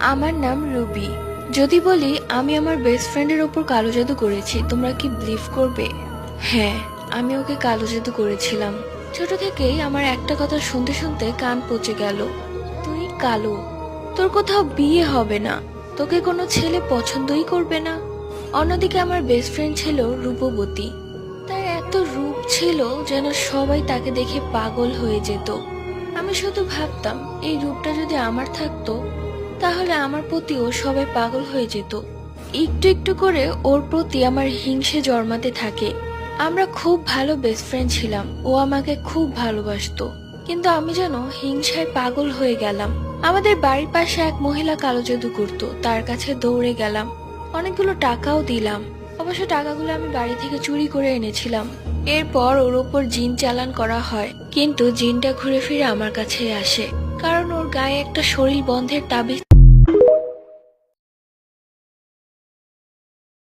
আমার নাম রুবি। যদি বলি আমি আমার বেস্ট ফ্রেন্ডের ওপর কালো জাদু করেছি, তোমরা কি বিলিভ করবে? হ্যাঁ, আমি ওকে কালো জাদু করেছিলাম। ছোট থেকেই আমার একটা কথা শুনতে শুনতে কান পচে গেল, তুই কালো, তোর কোথাও বিয়ে হবে না, তোকে কোনো ছেলে পছন্দই করবে না। অন্যদিকে আমার বেস্ট ফ্রেন্ড ছিল রূপবতী। তার এত রূপ ছিল যেন সবাই তাকে দেখে পাগল হয়ে যেত। আমি শুধু ভাবতাম এই রূপটা যদি আমার থাকতো তাহলে আমার প্রতিও সবাই পাগল হয়ে যেত। একটু একটু করে ওর প্রতি আমার হিংসে জন্মাতে থাকে। আমরা খুব ভালো বেস্ট ফ্রেন্ড ছিলাম, ও আমাকে খুব ভালোবাসতো, কিন্তু আমি যেন হিংসায় পাগল হয়ে গেলাম। আমাদের বাড়ির পাশে এক মহিলা কালো জাদু করতো, তার কাছে দৌড়ে গেলাম, অনেকগুলো টাকাও দিলাম। অবশ্য টাকাগুলো আমি বাড়ি থেকে চুরি করে এনেছিলাম। এরপর ওর ওপর জিন চালান করা হয়, কিন্তু জিনটা ঘুরে ফিরে আমার কাছে আসে, কারণ ওর গায়ে একটা শরীর বন্ধের তাবিজ